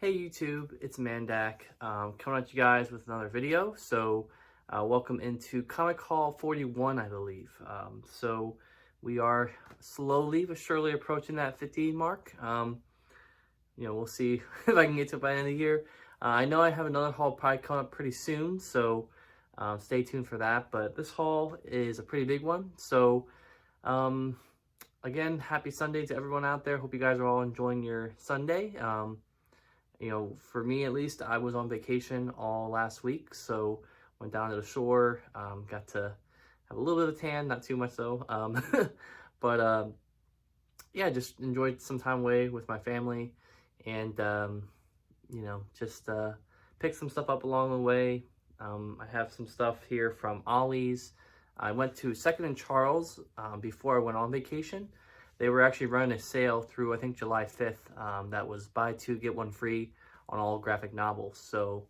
Hey YouTube, it's Mandak, coming at you guys with another video. Welcome into Comic Hall 41, I believe. We are slowly but surely approaching that 50 mark. We'll see if I can get to it by the end of the year. I know I have another haul probably coming up pretty soon, so stay tuned for that. But this haul is a pretty big one. Um, Again, happy Sunday to everyone out there. Hope you guys are all enjoying your Sunday. For me at least, I was on vacation all last week, so went down to the shore, got to have a little bit of a tan, not too much though, but yeah, just enjoyed some time away with my family, and just picked some stuff up along the way. I have some stuff here from Ollie's. I went to Second and Charles before I went on vacation. They were actually running a sale through, I think, July 5th. That was buy two, get one free on all graphic novels. So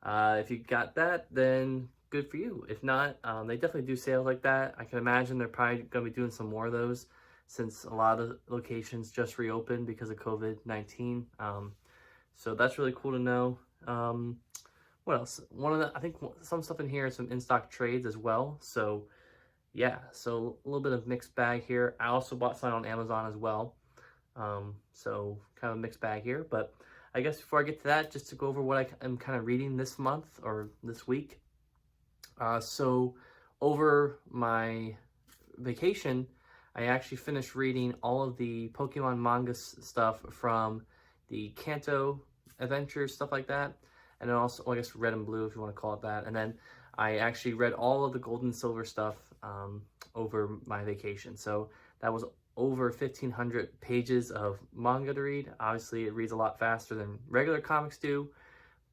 if you got that, then good for you. If not, they definitely do sales like that. I can imagine they're probably going to be doing some more of those since a lot of locations just reopened because of COVID-19. So that's really cool to know. What else? I think some stuff in here is some in-stock trades as well. So yeah, so a little bit of mixed bag here. I also bought some on Amazon as well. So kind of a mixed bag here. But I guess before I get to that, just to go over what I'm kind of reading this month or this week. So over my vacation, I actually finished reading all of the Pokemon manga stuff from the Kanto Adventures, stuff like that. And then also, well, I guess Red and Blue, if you want to call it that. And then I actually read all of the Gold and Silver stuff over my vacation. So that was over 1,500 pages of manga to read. Obviously, it reads a lot faster than regular comics do,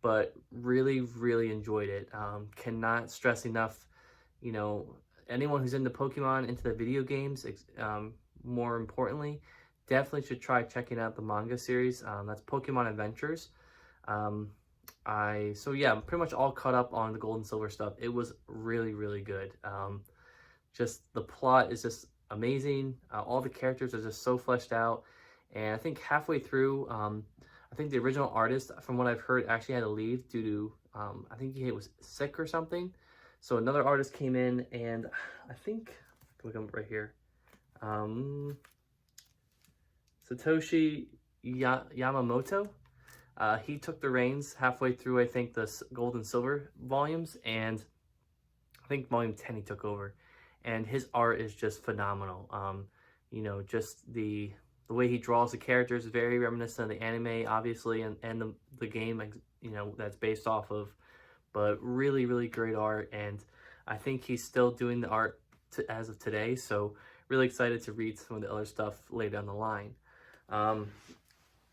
but really, really enjoyed it. Cannot stress enough, anyone who's into Pokemon, into the video games, more importantly, definitely should try checking out the manga series. That's Pokemon Adventures. So yeah, I'm pretty much all caught up on the Gold and Silver stuff. It was really, really good. Just the plot is just amazing. All the characters are just so fleshed out. And I think halfway through, I think the original artist, from what I've heard, actually had to leave due to, I think he was sick or something. So another artist came in, and I think, look up right here, Satoshi Yamamoto. He took the reins halfway through, I think, the Gold and Silver volumes, and I think volume 10 he took over. And his art is just phenomenal. Just the way he draws the characters is very reminiscent of the anime, obviously, and the game, that's based off of. But really, really great art, and I think he's still doing the art as of today, so really excited to read some of the other stuff later down the line.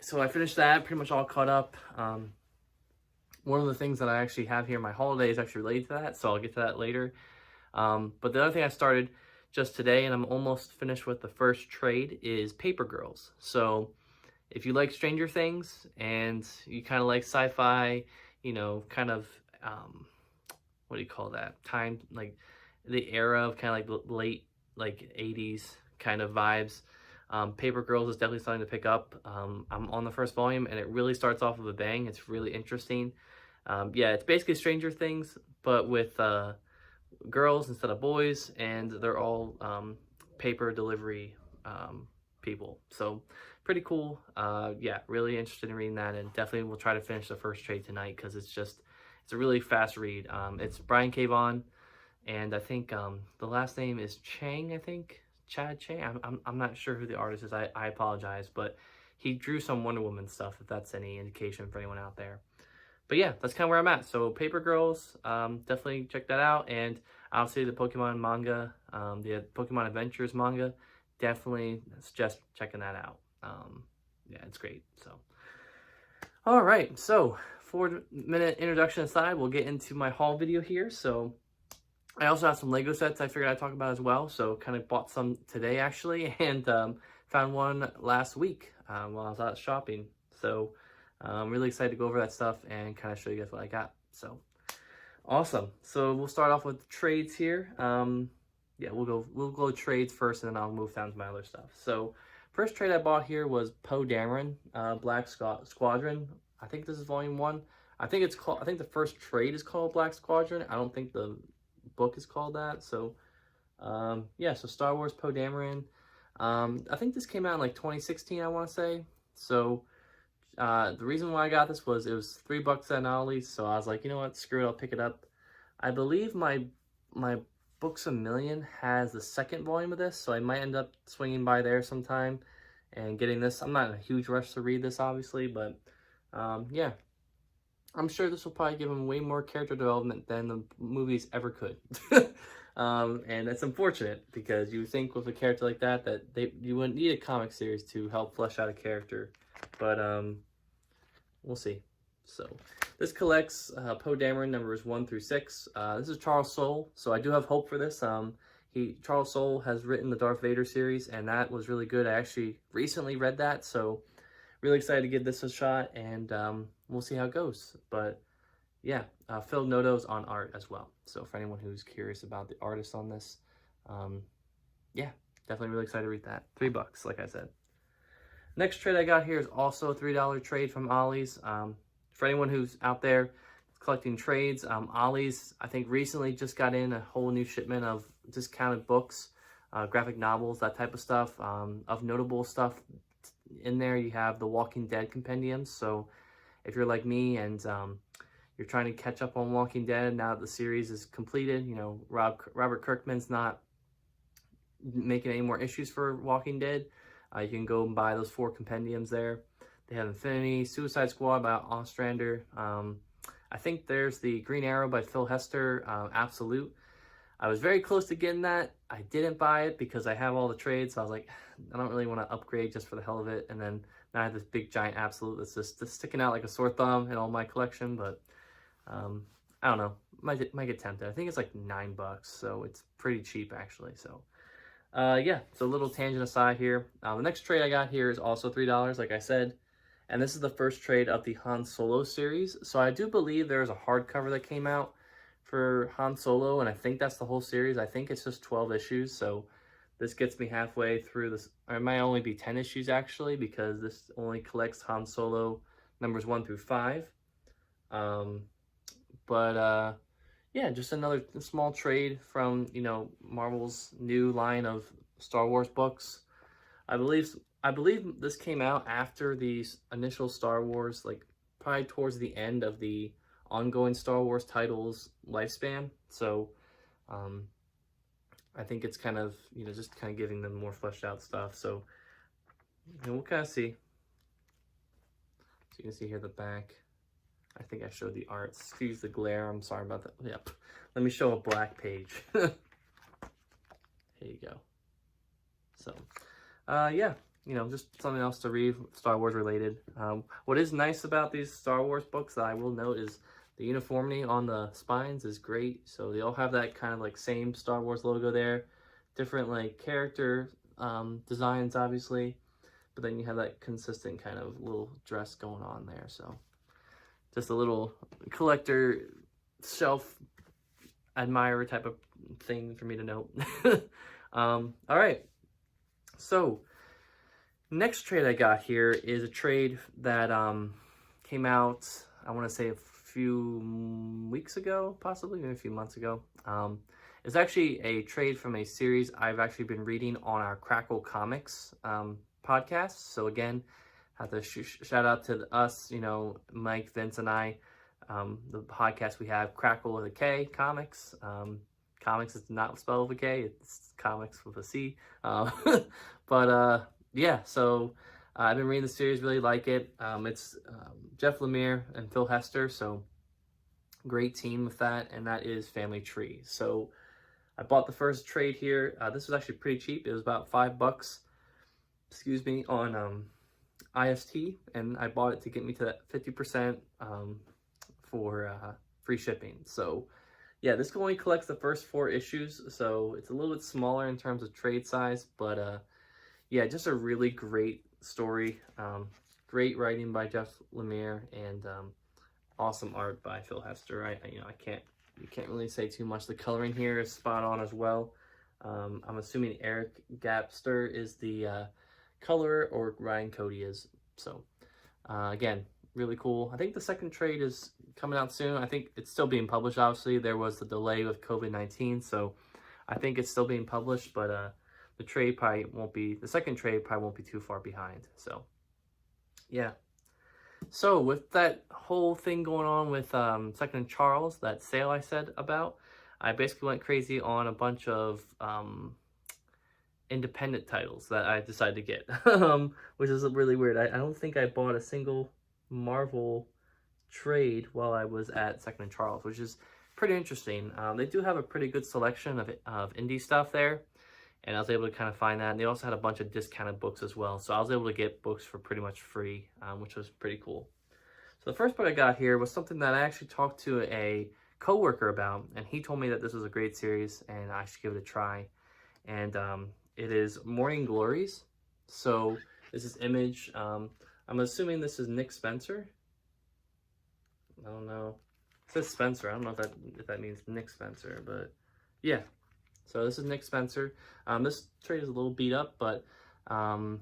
So I finished that, pretty much all caught up. One of the things that I actually have here in my holiday is actually related to that, so I'll get to that later. But the other thing I started just today, and I'm almost finished with the first trade, is Paper Girls. So if you like Stranger Things and you kind of like sci-fi, kind of, what do you call that? Time, like the era of kind of like late, like 80s kind of vibes. Paper Girls is definitely something to pick up. I'm on the first volume, and it really starts off with a bang. It's really interesting. Yeah, it's basically Stranger Things, but with girls instead of boys, and they're all paper delivery people. So pretty cool. Yeah, really interested in reading that, and definitely will try to finish the first trade tonight because it's a really fast read. It's Brian K. Vaughan, and I think the last name is Chang, I think. Chad Chang. I'm not sure who the artist is. I apologize, but he drew some Wonder Woman stuff, if that's any indication for anyone out there. But yeah, that's kind of where I'm at. So Paper Girls, definitely check that out. And obviously the Pokemon manga, the Pokemon Adventures manga, definitely suggest checking that out. Yeah, it's great. So, all right. So 4-minute introduction aside, we'll get into my haul video here. So I also have some Lego sets I figured I'd talk about as well. So kind of bought some today actually, and found one last week while I was out shopping. So I'm really excited to go over that stuff and kind of show you guys what I got. So awesome. So we'll start off with trades here. Yeah, we'll go trades first, and then I'll move down to my other stuff. So first trade I bought here was Poe Dameron, Black Squadron. I think this is volume 1. I think it's called, I think the first trade is called Black Squadron. I don't think the book is called that. So, yeah, so Star Wars Poe Dameron. I think this came out in like 2016, I want to say. So, the reason why I got this was it was $3 at Ollie's. So I was like, you know what, screw it, I'll pick it up. I believe my Books A Million has the second volume of this, so I might end up swinging by there sometime and getting this. I'm not in a huge rush to read this, obviously, but yeah, I'm sure this will probably give him way more character development than the movies ever could. And it's unfortunate because you would think with a character like that you wouldn't need a comic series to help flesh out a character, but we'll see. So this collects Poe Dameron numbers 1 through 6. This is Charles Soule, so I do have hope for this. Charles Soule has written the Darth Vader series, and that was really good. I actually recently read that, so really excited to give this a shot, and we'll see how it goes. But yeah, Phil Noto's on art as well. So for anyone who's curious about the artist on this, yeah, definitely really excited to read that. $3, like I said. Next trade I got here is also a $3 trade from Ollie's. For anyone who's out there collecting trades, Ollie's, I think, recently just got in a whole new shipment of discounted books, graphic novels, that type of stuff. Of notable stuff in there, you have the Walking Dead compendiums. So if you're like me and you're trying to catch up on Walking Dead now that the series is completed, you know, Robert Kirkman's not making any more issues for Walking Dead, you can go and buy those 4 compendiums there. They have Infinity, Suicide Squad by Ostrander. I think there's the Green Arrow by Phil Hester, Absolute. I was very close to getting that. I didn't buy it because I have all the trades. So I was like, I don't really want to upgrade just for the hell of it. And then now I have this big giant Absolute that's just sticking out like a sore thumb in all my collection. But I don't know. Might get tempted. I think it's like $9, so it's pretty cheap actually. So yeah, so a little tangent aside here. The next trade I got here is also $3, like I said. And this is the first trade of the Han Solo series. So I do believe there's a hardcover that came out for Han Solo, and I think that's the whole series. I think it's just 12 issues, so this gets me halfway through this. Or it might only be 10 issues, actually, because this only collects Han Solo numbers 1 through 5. Yeah, just another small trade from, you know, Marvel's new line of Star Wars books. I believe this came out after the initial Star Wars, like probably towards the end of the ongoing Star Wars titles lifespan. So I think it's kind of, you know, just kind of giving them more fleshed out stuff. So, you know, we'll kind of see. So you can see here the back. I think I showed the art. Excuse the glare. I'm sorry about that. Yep. Let me show a black page. Here you go. So, yeah. You know, just something else to read, Star Wars related. What is nice about these Star Wars books that I will note is the uniformity on the spines is great. So they all have that kind of like same Star Wars logo there. Different like character designs, obviously. But then you have that consistent kind of little dress going on there. So just a little collector shelf admirer type of thing for me to note. All right. So next trade I got here is a trade that came out, I want to say a few weeks ago, possibly, maybe a few months ago. It's actually a trade from a series I've actually been reading on our Crackle Comics podcast. So again, have to shout out to us, you know, Mike, Vince, and I. The podcast we have, Crackle with a K, Comics. Comics is not spelled with a K, it's comics with a C. Yeah, so I've been reading the series, really like it. It's Jeff Lemire and Phil Hester, so great team with that, and that is Family Tree. So I bought the first trade here. This was actually pretty cheap. It was about $5, excuse me, on IST, and I bought it to get me to that 50% for free shipping. So yeah, this only collects the first 4 issues, so it's a little bit smaller in terms of trade size, but yeah, just a really great story. Great writing by Jeff Lemire, and awesome art by Phil Hester. You can't really say too much. The coloring here is spot on as well. I'm assuming Eric Gapster is the colorer, or Ryan Cody is. So Again, really cool. I think the second trade is coming out soon. I think it's still being published, obviously. There was the delay with COVID-19, so I think it's still being published, but the trade probably won't be, the second trade probably won't be too far behind. So, yeah. So, with that whole thing going on with Second and Charles, that sale I said about, I basically went crazy on a bunch of independent titles that I decided to get, which is really weird. I don't think I bought a single Marvel trade while I was at Second and Charles, which is pretty interesting. They do have a pretty good selection of indie stuff there, and I was able to kind of find that. And they also had a bunch of discounted books as well, so I was able to get books for pretty much free, which was pretty cool. So the first book I got here was something that I actually talked to a coworker about, and he told me that this was a great series and I should give it a try. And it is Morning Glories. So this is Image. I'm assuming this is Nick Spencer. I don't know. It says Spencer. I don't know if that means Nick Spencer, but yeah. So this is Nick Spencer. This trade is a little beat up, but don't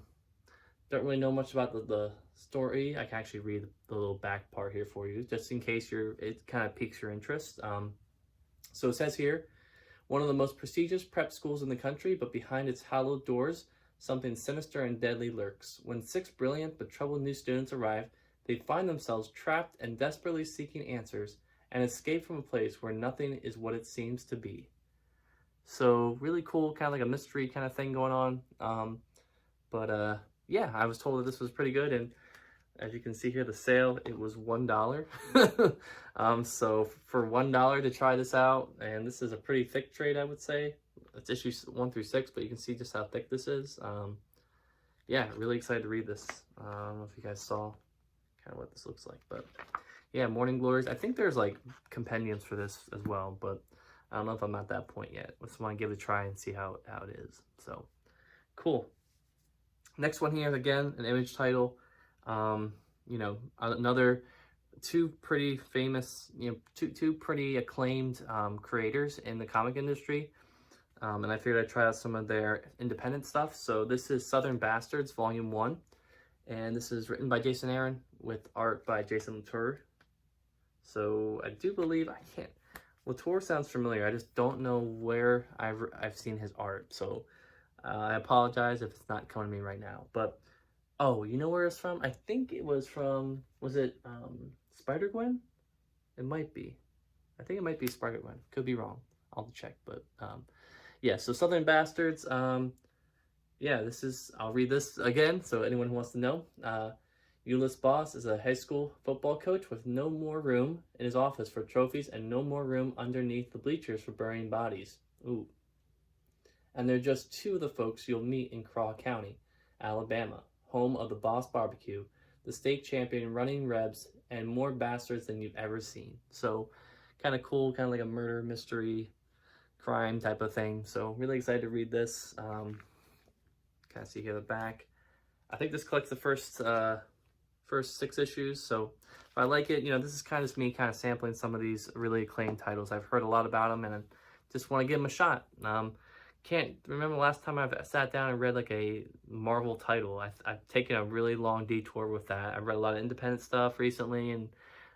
really know much about the story. I can actually read the little back part here for you, just in case it kind of piques your interest. So it says here, one of the most prestigious prep schools in the country, but behind its hallowed doors, something sinister and deadly lurks. When 6 brilliant but troubled new students arrive, they find themselves trapped and desperately seeking answers, and escape from a place where nothing is what it seems to be. So really cool, kind of like a mystery kind of thing going on. Yeah, I was told that this was pretty good, and as you can see here, the sale, it was $1. So for $1 to try this out, and this is a pretty thick trade, I would say. It's issues 1 through 6, but you can see just how thick this is. Yeah, really excited to read this. I don't know if you guys saw kind of what this looks like, but yeah, Morning Glories. I think there's like compendiums for this as well, but I don't know if I'm at that point yet. I just want to give it a try and see how it is. So cool. Next one here, again, an Image title. You know, another two pretty famous, two pretty acclaimed creators in the comic industry. And I figured I'd try out some of their independent stuff. So this is Southern Bastards, Volume 1. And this is written by Jason Aaron with art by Jason Latour. So I do believe, Latour sounds familiar. I just don't know where I've seen his art. So I apologize if it's not coming to me right now. But, oh, you know where it's from? I think it was from, was it Spider-Gwen? It might be. I think it might be Spider-Gwen. Could be wrong. I'll check. But, yeah, so Southern Bastards. Yeah, I'll read this again, so anyone who wants to know. Euless Boss is a high school football coach with no more room in his office for trophies and no more room underneath the bleachers for burying bodies. Ooh. And they're just two of the folks you'll meet in Craw County, Alabama, home of the Boss Barbecue, the state champion running Rebs, and more bastards than you've ever seen. So, kind of cool, kind of like a murder mystery crime type of thing. So really excited to read this. Kind of see here the back. I think this collects the first 6 issues. So if I like it, this is kind of me kind of sampling some of these really acclaimed titles. I've heard a lot about them and I just want to give them a shot. Can't remember the last time I've sat down and read like a Marvel title. I've taken a really long detour with that. I've read a lot of independent stuff recently, and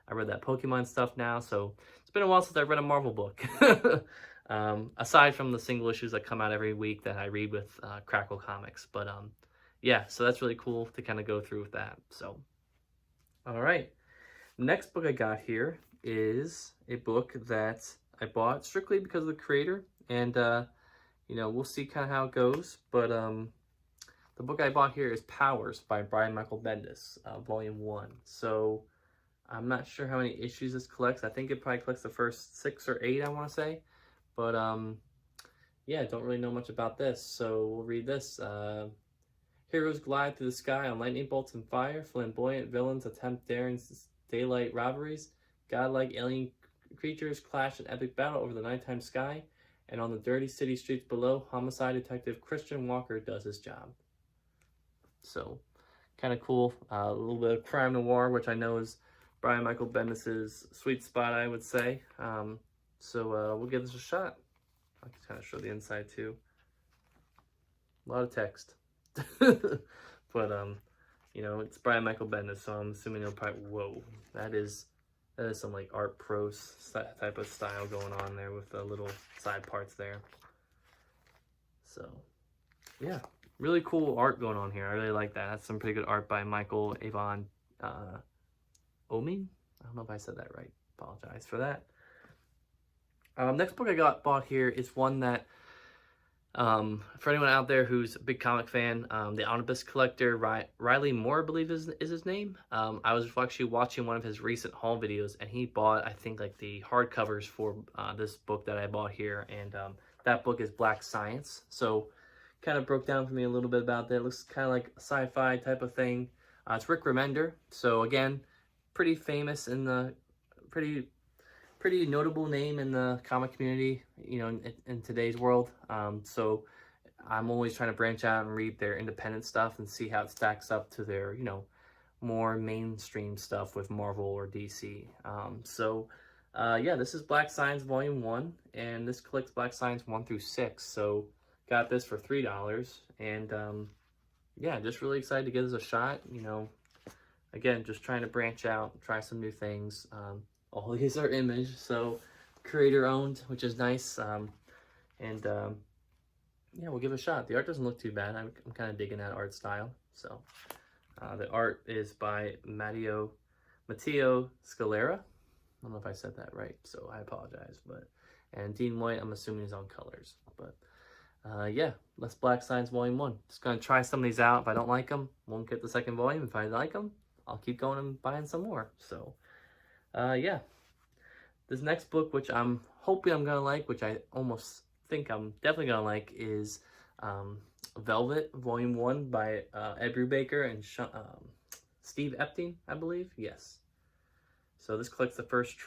I read that Pokemon stuff now. So it's been a while since I've read a Marvel book. Aside from the single issues that come out every week that I read with Crackle Comics. But yeah, so that's really cool to kind of go through with that. So, all right. Next book I got here is a book that I bought strictly because of the creator. And, we'll see kind of how it goes. But the book I bought here is Powers by Brian Michael Bendis, Volume 1. So I'm not sure how many issues this collects. I think it probably collects the first 6 or 8, I want to say. But, yeah, don't really know much about this, so we'll read this. Heroes glide through the sky on lightning bolts and fire. Flamboyant villains attempt daring daylight robberies. Godlike alien creatures clash in epic battle over the nighttime sky. And on the dirty city streets below, homicide detective Christian Walker does his job. So, kind of cool. A little bit of crime noir, which I know is Brian Michael Bendis' sweet spot, I would say. So we'll give this a shot. I can kind of show the inside too. A lot of text. But you know, it's Brian Michael Bendis, so I'm assuming he'll probably, whoa, that is some like art prose type of style going on there with the little side parts there. So yeah, really cool art going on here. I really like that. That's some pretty good art by Michael Avon Oeming. I don't know if I said that right. Apologize for that. Next book I bought here is one that, for anyone out there who's a big comic fan, the Omnibus Collector, Riley Moore, I believe is his name. I was actually watching one of his recent haul videos, and he bought, I think, like the hardcovers for this book that I bought here, and that book is Black Science. So kind of broke down for me a little bit about that. It looks kind of like a sci-fi type of thing. It's Rick Remender, so again, pretty famous in the, pretty notable name in the comic community, you know, in today's world. So I'm always trying to branch out and read their independent stuff and see how it stacks up to their, you know, more mainstream stuff with Marvel or DC. Yeah, this is Black Science Volume 1, and this collects Black Science 1 through 6. So got this for $3, and yeah, just really excited to give this a shot. You know, again, just trying to branch out, try some new things. All these are Image, so creator owned, which is nice. Yeah, we'll give it a shot. The art doesn't look too bad. I'm kind of digging that art style. So the art is by Matteo Scalera. I don't know if I said that right, so I apologize. And Dean White, I'm assuming, is on colors. But yeah, that's Black Science Volume 1. Just gonna try some of these out. If I don't like them, won't get the second volume. If I like them, I'll keep going and buying some more. So yeah, this next book, which I'm hoping I'm gonna like, which I almost think I'm definitely gonna like, is Velvet Volume 1 by Ed Brubaker and Steve Epting, I believe. Yes. So this collects the first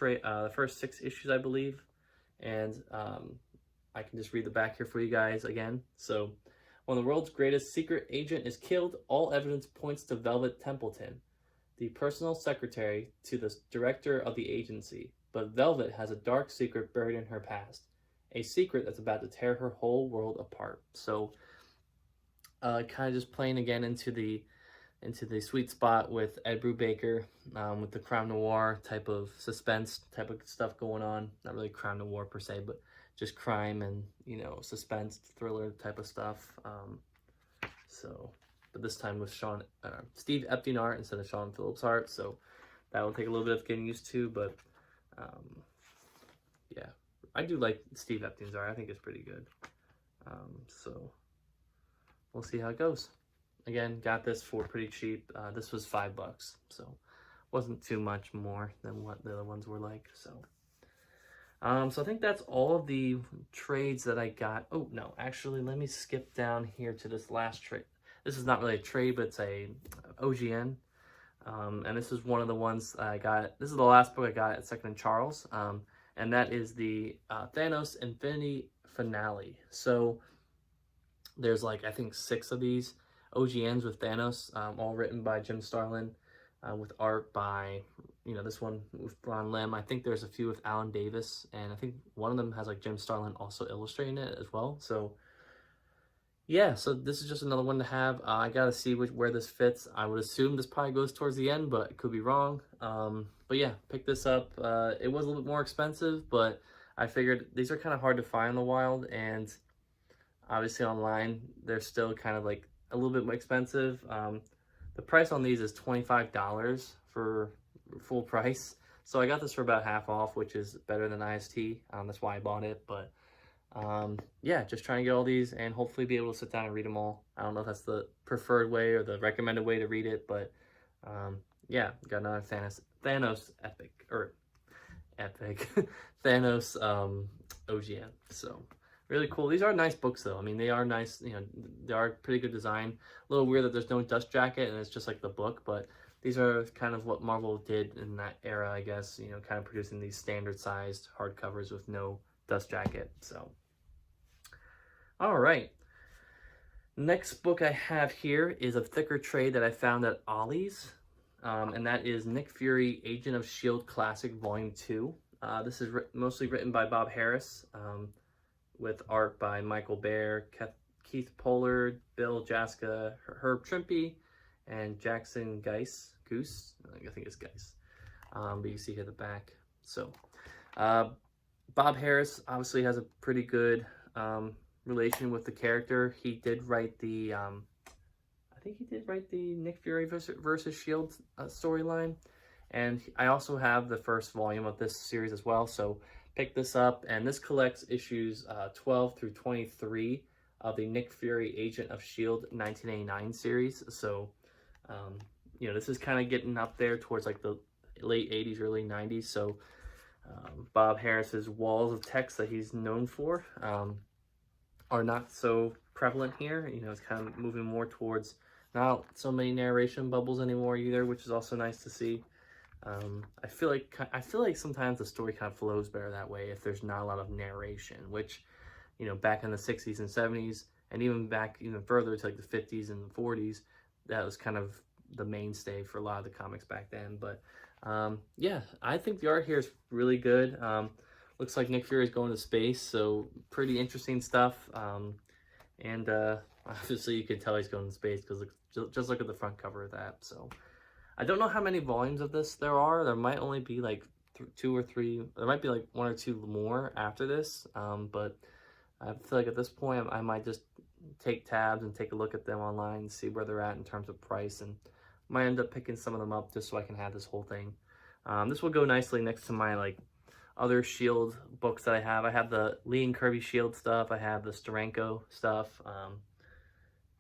6 issues, I believe, and I can just read the back here for you guys again. So, when the world's greatest secret agent is killed, all evidence points to Velvet Templeton, the personal secretary to the director of the agency. But Velvet has a dark secret buried in her past, a secret that's about to tear her whole world apart. So, kind of just playing again into the sweet spot with Ed Brubaker, with the crime noir type of suspense type of stuff going on. Not really crime noir per se, but just crime and, you know, suspense, thriller type of stuff. But this time with Steve Epting art instead of Sean Phillips art, so that will take a little bit of getting used to, but yeah, I do like Steve Epting's art. I think it's pretty good. So we'll see how it goes. Again, got this for pretty cheap. This was $5, so wasn't too much more than what the other ones were like. So I think that's all of the trades that I got. Oh no, actually, let me skip down here to this last trade. This is not really a trade, but it's a OGN. And this is one of the ones I got. This is the last book I got at Second and Charles. And that is the Thanos Infinity Finale. So there's like, I think 6 of these OGNs with Thanos, all written by Jim Starlin, with art by, you know, this one with Ron Lim. I think there's a few with Alan Davis, and I think one of them has like Jim Starlin also illustrating it as well. So yeah, so this is just another one to have. I gotta see where this fits. I would assume this probably goes towards the end, but it could be wrong. But yeah, pick this up. It was a little bit more expensive, but I figured these are kind of hard to find in the wild, and obviously online they're still kind of like a little bit more expensive. The price on these is $25 for full price. So I got this for about half off, which is better than IST. That's why I bought it. But yeah, just trying to get all these and hopefully be able to sit down and read them all. I don't know if that's the preferred way or the recommended way to read it, but yeah, got another Thanos epic Thanos OGN. So really cool. These are nice books though. I mean, they are nice, you know, they are pretty good design. A little weird that there's no dust jacket and it's just like the book, but these are kind of what Marvel did in that era, I guess, you know, kind of producing these standard sized hardcovers with no dust jacket. So all right, next book I have here is a thicker trade that I found at Ollie's, and that is Nick Fury Agent of S.H.I.E.L.D. Classic Volume 2. This is mostly written by Bob Harris, with art by Michael Baer, Keith Pollard, Bill Jaska, Herb Trimpe, and Jackson Goose, I think it's Geis. But you see here the back. So Bob Harras obviously has a pretty good relation with the character. He did write the, I think he did write the Nick Fury versus Shield storyline. And I also have the first volume of this series as well. So pick this up, and this collects issues 12 through 23 of the Nick Fury Agent of Shield 1989 series. So, you know, this is kind of getting up there towards like the late 80s, early 90s. So Bob Harris's walls of text that he's known for are not so prevalent here. You know, it's kind of moving more towards not so many narration bubbles anymore either, which is also nice to see. I feel like sometimes the story kind of flows better that way if there's not a lot of narration, which, you know, back in the 60s and 70s, and even back even further to like the 50s and the 40s, that was kind of the mainstay for a lot of the comics back then. But yeah, I think the art here is really good. Looks like Nick Fury is going to space, so pretty interesting stuff. And obviously you can tell he's going to space because just look at the front cover of that. So I don't know how many volumes of this there are. There might only be like 2 or 3. There might be like 1 or 2 more after this. But I feel like at this point I might just take tabs and take a look at them online and see where they're at in terms of price, and might end up picking some of them up just so I can have this whole thing. This will go nicely next to my like other Shield books that I have. I have the Lee and Kirby Shield stuff. I have the Steranko stuff.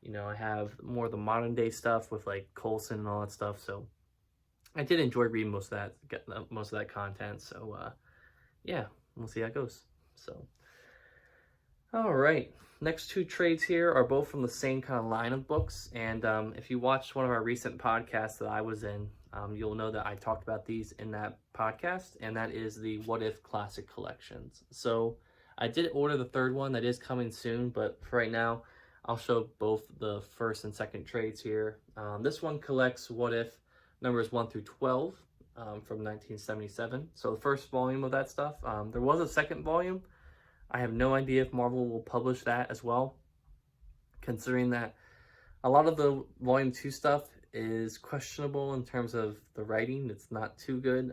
You know, I have more of the modern day stuff with like Coulson and all that stuff. So I did enjoy reading most of that content. So yeah, we'll see how it goes. So all right, next 2 trades here are both from the same kind of line of books. And if you watched one of our recent podcasts that I was in, you'll know that I talked about these in that podcast, and that is the What If Classic Collections. So I did order the 3rd one that is coming soon, but for right now, I'll show both the first and second trades here. This one collects What If numbers 1 through 12 from 1977. So the first volume of that stuff. There was a second volume. I have no idea if Marvel will publish that as well, considering that a lot of the volume 2 stuff is questionable in terms of the writing. It's not too good,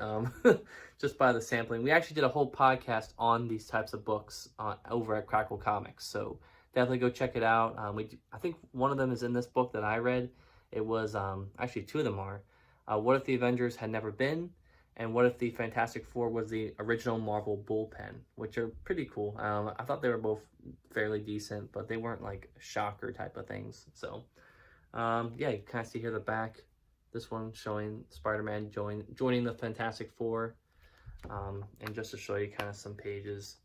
just by the sampling. We actually did a whole podcast on these types of books over at Crackle Comics, so definitely go check it out. I think one of them is in this book that I read. It was, actually 2 of them are. What If the Avengers Had Never Been? And What If the Fantastic Four was the original Marvel bullpen, which are pretty cool. I thought they were both fairly decent, but they weren't like shocker type of things. So yeah, you kind of see here the back. This one showing Spider-Man joining the Fantastic Four. And just to show you kind of some pages.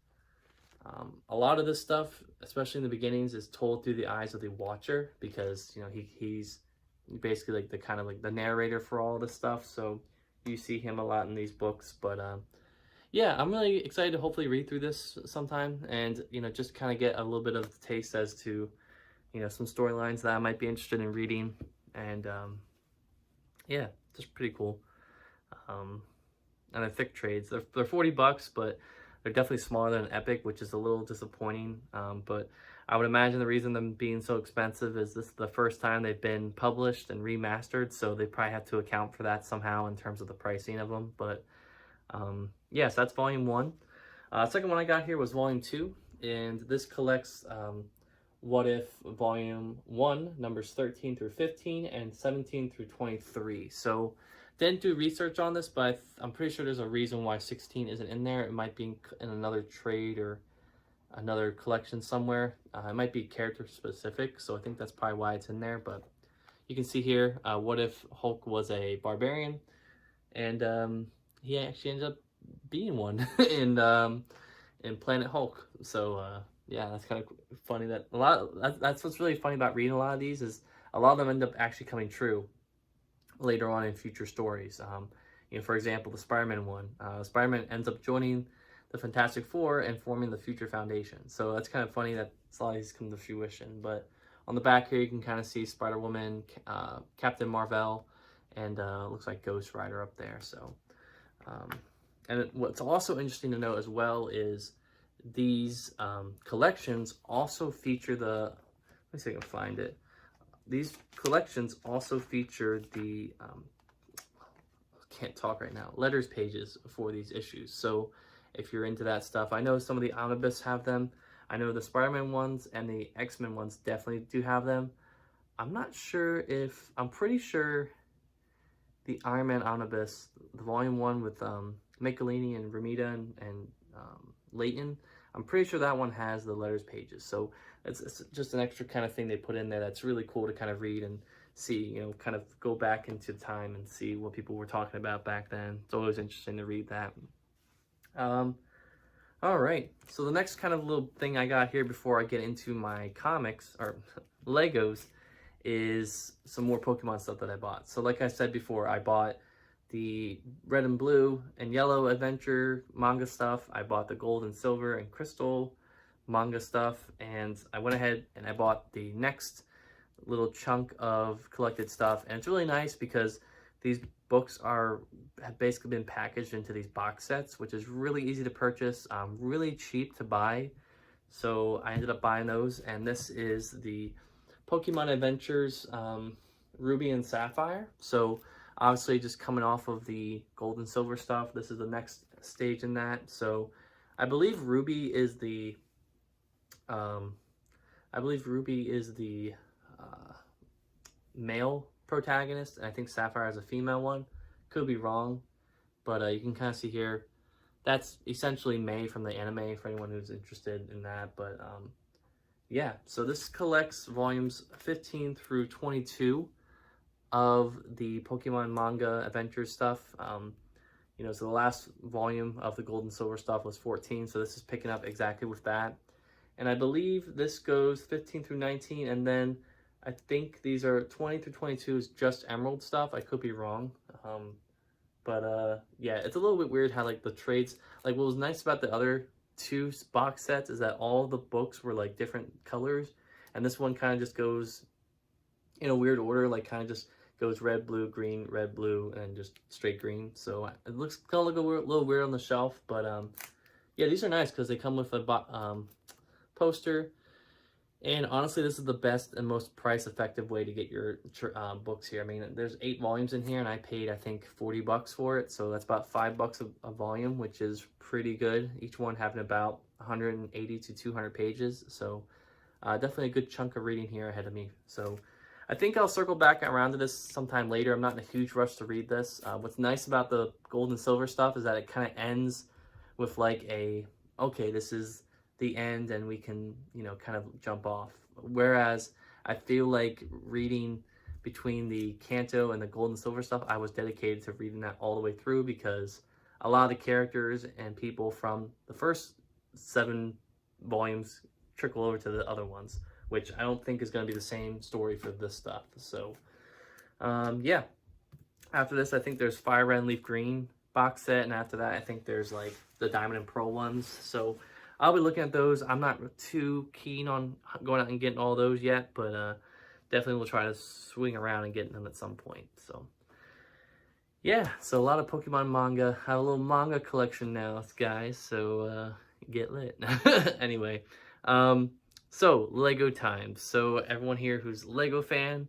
A lot of this stuff, especially in the beginnings, is told through the eyes of the Watcher, because, you know, he's basically like the kind of like the narrator for all this stuff. So you see him a lot in these books. But yeah, I'm really excited to hopefully read through this sometime, and, you know, just kind of get a little bit of taste as to, you know, some storylines that I might be interested in reading. And yeah, just pretty cool. And the thick trades, they're $40, but they're definitely smaller than an Epic, which is a little disappointing. But I would imagine the reason them being so expensive is this is the first time they've been published and remastered, so they probably have to account for that somehow in terms of the pricing of them. But yeah, so that's volume 1. Second one I got here was volume 2, and this collects What If volume 1, numbers 13 through 15 and 17 through 23. So didn't do research on this, but I'm pretty sure there's a reason why 16 isn't in there. It might be in another trade or another collection somewhere. It might be character specific, so I think that's probably why it's in there. But you can see here, what if Hulk was a barbarian, and he actually ended up being one in Planet Hulk. So yeah, that's kind of funny that that's what's really funny about reading a lot of these, is a lot of them end up actually coming true later on in future stories. You know, for example, the Spider-Man one, Spider-Man ends up joining the Fantastic Four and forming the Future Foundation. So that's kind of funny that a lot of these come to fruition. But on the back here, you can kind of see Spider-Woman, Captain Marvel, and looks like Ghost Rider up there. So, and what's also interesting to note as well is these collections also feature let me see if I can find it, these collections also feature the can't talk right now, letters pages for these issues. So if you're into that stuff, I know some of the omnibus have them. I know the Spider-Man ones and the X-Men ones definitely do have them. I'm not sure if, I'm pretty sure the Iron Man omnibus, the volume 1 with Michelini and Romita and Layton, I'm pretty sure that one has the letters pages. So it's just an extra kind of thing they put in there that's really cool to kind of read and see, you know, kind of go back into time and see what people were talking about back then. It's always interesting to read that. All right, so the next kind of little thing I got here before I get into my comics or Legos is some more Pokemon stuff that I bought. So like I said before, I bought the red and blue and yellow adventure manga stuff. I bought the gold and silver and crystal manga stuff, and I went ahead and I bought the next little chunk of collected stuff. And it's really nice because these books have basically been packaged into these box sets, which is really easy to purchase, really cheap to buy. So I ended up buying those, and this is the Pokemon Adventures Ruby and Sapphire. So obviously just coming off of the gold and silver stuff, this is the next stage in that. So I believe Ruby is the male protagonist, and I think Sapphire is a female one. Could be wrong, but you can kind of see here that's essentially May from the anime for anyone who's interested in that. But yeah, so this collects volumes 15 through 22 of the Pokemon manga adventure stuff. You know, so the last volume of the gold and silver stuff was 14, so this is picking up exactly with that. And I believe this goes 15 through 19, and then I think these are 20 through 22 is just Emerald stuff. I could be wrong. Yeah, it's a little bit weird how like the trades, like what was nice about the other two box sets is that all the books were like different colors, and this one kind of just goes in a weird order, like kind of just goes red, blue, green, red, blue, and just straight green. So it looks kind of look a little weird on the shelf, but yeah, these are nice because they come with a poster. And honestly, this is the best and most price-effective way to get your books here. I mean, there's 8 volumes in here, and I paid, I think, $40 for it. So that's about $5 a volume, which is pretty good. Each one having about 180 to 200 pages. So definitely a good chunk of reading here ahead of me. So I think I'll circle back around to this sometime later. I'm not in a huge rush to read this. What's nice about the gold and silver stuff is that it kind of ends with like okay, this is the end and we can, you know, kind of jump off. Whereas I feel like reading between the Kanto and the gold and silver stuff, I was dedicated to reading that all the way through because a lot of the characters and people from the first 7 volumes trickle over to the other ones, which I don't think is going to be the same story for this stuff. So yeah, after this I think there's Fire Red and Leaf Green box set, and after that I think there's like the Diamond and Pearl ones. So I'll be looking at those. I'm not too keen on going out and getting all those yet, but definitely will try to swing around and get them at some point. So yeah, so a lot of Pokemon manga. I have a little manga collection now, guys, so get lit. Anyway, so Lego time. So everyone here who's a Lego fan,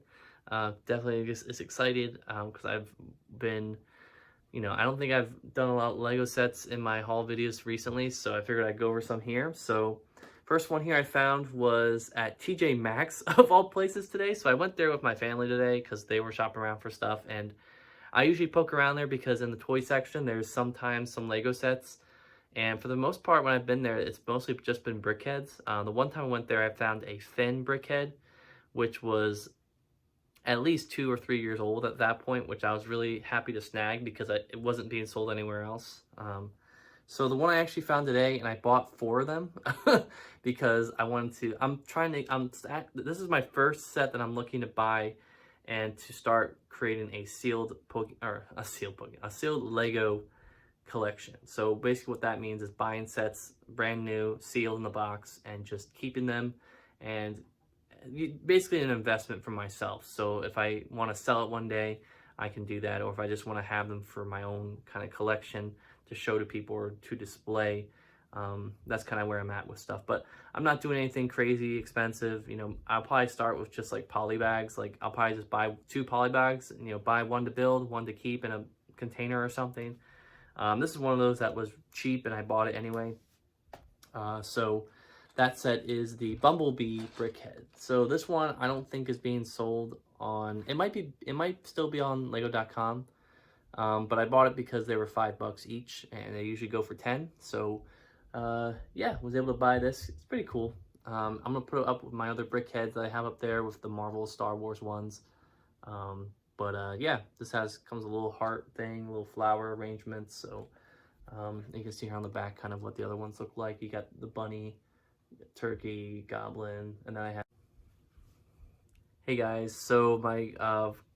definitely just is excited because I've been, you know, I don't think I've done a lot of Lego sets in my haul videos recently, so I figured I'd go over some here. So first one here I found was at TJ Maxx of all places today. So I went there with my family today because they were shopping around for stuff, and I usually poke around there because in the toy section there's sometimes some Lego sets, and for the most part when I've been there it's mostly just been brickheads. The one time I went there I found a Finn brickhead, which was at least 2 or 3 years old at that point, which I was really happy to snag because it wasn't being sold anywhere else. So the one I actually found today, and I bought 4 of them because I wanted to, this is my first set that I'm looking to buy and to start creating a sealed Lego collection. So basically what that means is buying sets brand new, sealed in the box, and just keeping them, and basically an investment for myself. So if I want to sell it one day, I can do that, or if I just want to have them for my own kind of collection to show to people or to display, That's kind of where I'm at with stuff, but I'm not doing anything crazy expensive. You know, I'll probably start with just like poly bags. Like I'll probably just buy 2 poly bags and, you know, buy one to build, one to keep in a container or something. This is one of those that was cheap and I bought it anyway. So that set is the Bumblebee Brickhead. So this one I don't think is being sold on, it might still be on lego.com. But I bought it because they were $5 each and they usually go for 10. So yeah, was able to buy this. It's pretty cool. I'm gonna put it up with my other brickheads that I have up there with the Marvel Star Wars ones. Yeah, this comes a little heart thing, little flower arrangements. So you can see here on the back kind of what the other ones look like. You got the bunny, turkey, goblin, and then I have. Hey guys, so my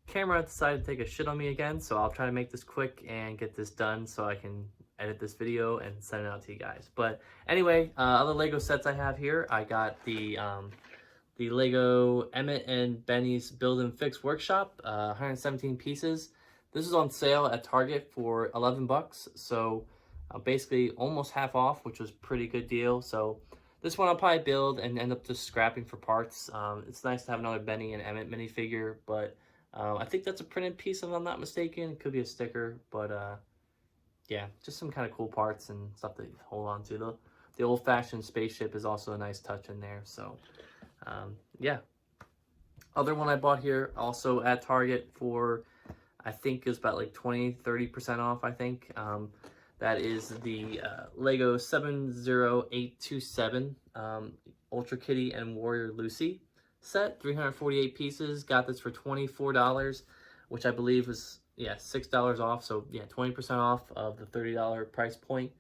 camera decided to take a shit on me again, so I'll try to make this quick and get this done so I can edit this video and send it out to you guys. But anyway, other Lego sets I have here, I got the Lego Emmett and Benny's Build and Fix Workshop, 117 pieces. This is on sale at Target for 11 bucks, so basically almost half off, which was a pretty good deal. So this one I'll probably build and end up just scrapping for parts. It's nice to have another Benny and Emmett minifigure, but I think that's a printed piece if I'm not mistaken. It could be a sticker, but yeah, just some kind of cool parts and stuff to hold on to. The old-fashioned spaceship is also a nice touch in there, so yeah. Other one I bought here, also at Target for, I think it was about like 20-30% off, I think. That is the Lego 70827 Ultra Kitty and Warrior Lucy set, 348 pieces. Got this for $24, which I believe was, yeah, $6 off. So yeah, 20% off of the $30 price point.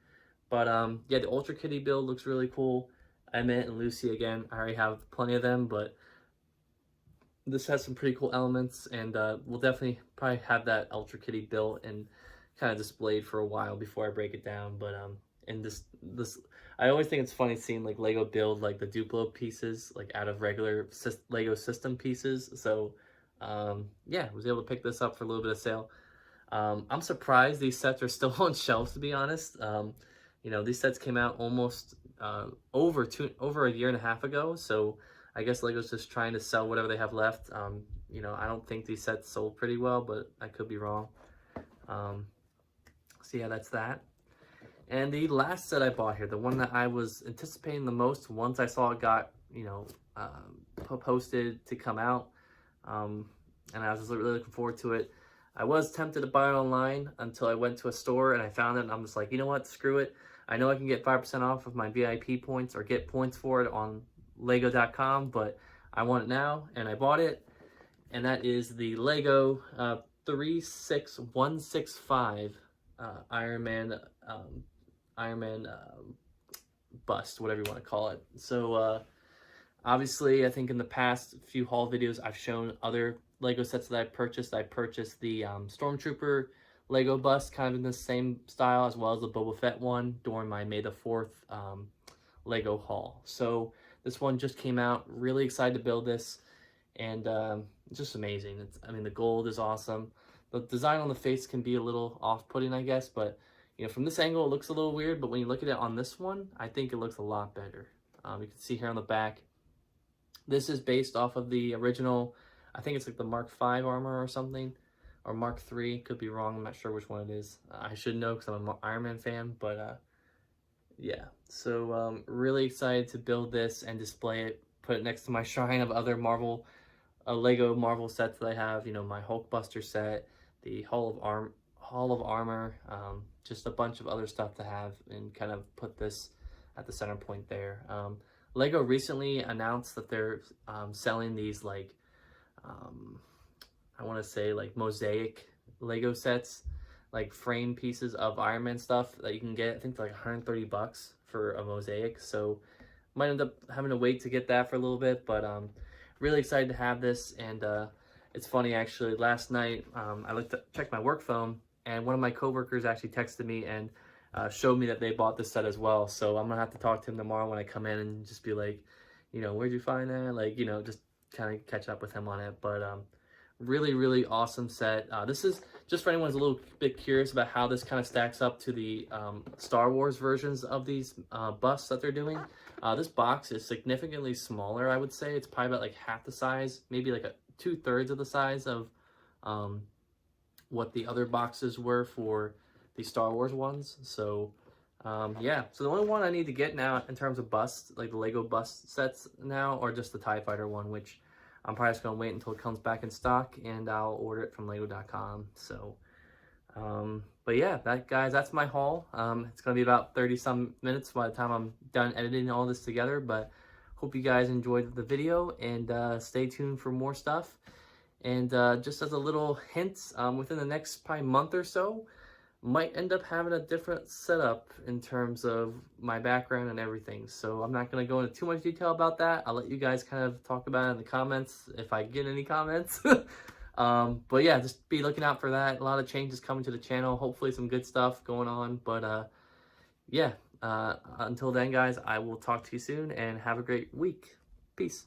But yeah, the Ultra Kitty build looks really cool. Emmett and Lucy, again, I already have plenty of them, but this has some pretty cool elements, and we'll definitely probably have that Ultra Kitty built and kind of displayed for a while before I break it down. But and this I always think it's funny seeing like Lego build like the Duplo pieces like out of regular Lego system pieces. So yeah, I was able to pick this up for a little bit of sale. I'm surprised these sets are still on shelves, to be honest. You know, these sets came out almost over a year and a half ago, so I guess Lego's just trying to sell whatever they have left. You know, I don't think these sets sold pretty well, but I could be wrong. So yeah, that's that. And the last set I bought here, the one that I was anticipating the most once I saw it got, you know, posted to come out, and I was really looking forward to it. I was tempted to buy it online until I went to a store and I found it, and I'm just like, you know what, screw it. I know I can get 5% off of my VIP points or get points for it on lego.com, but I want it now, and I bought it. And that is the Lego 36165 Iron Man bust, whatever you want to call it. So obviously, I think in the past few haul videos, I've shown other Lego sets that I purchased. I purchased the Stormtrooper Lego bust, kind of in the same style, as well as the Boba Fett one during my May the 4th Lego haul. So this one just came out. Really excited to build this, and it's just amazing. I mean, the gold is awesome. The design on the face can be a little off-putting, I guess, but you know, from this angle it looks a little weird, but when you look at it on this one, I think it looks a lot better. You can see here on the back, this is based off of the original, I think it's like the Mark V armor or something, or Mark III, could be wrong, I'm not sure which one it is. I should know because I'm an Iron Man fan, but yeah. So really excited to build this and display it, put it next to my shrine of other Lego Marvel sets that I have. You know, my Hulkbuster set, the Hall of Armor, just a bunch of other stuff to have, and kind of put this at the center point there. Lego recently announced that they're selling these like I want to say like mosaic Lego sets, like frame pieces of Iron Man stuff that you can get. I think like 130 bucks for a mosaic. So might end up having to wait to get that for a little bit, but really excited to have this. And it's funny, actually, last night I checked my work phone, and one of my coworkers actually texted me and showed me that they bought this set as well. So I'm gonna have to talk to him tomorrow when I come in and just be like, you know, where'd you find that? Like, you know, just kind of catch up with him on it. But really, really awesome set. This is just for anyone who's a little bit curious about how this kind of stacks up to the Star Wars versions of these busts that they're doing, this box is significantly smaller, I would say. It's probably about like half the size, maybe like 2/3 of the size of what the other boxes were for the Star Wars ones. So yeah, so the only one I need to get now in terms of busts, like the Lego bust sets now, or just the TIE Fighter one, which I'm probably just gonna wait until it comes back in stock and I'll order it from lego.com. So but yeah, that's my haul. It's gonna be about 30 some minutes by the time I'm done editing all this together, but hope you guys enjoyed the video, and stay tuned for more stuff. And just as a little hint, within the next probably month or so, might end up having a different setup in terms of my background and everything. So I'm not going to go into too much detail about that. I'll let you guys kind of talk about it in the comments if I get any comments. But yeah, just be looking out for that. A lot of changes coming to the channel. Hopefully some good stuff going on. But yeah, until then, guys, I will talk to you soon and have a great week. Peace.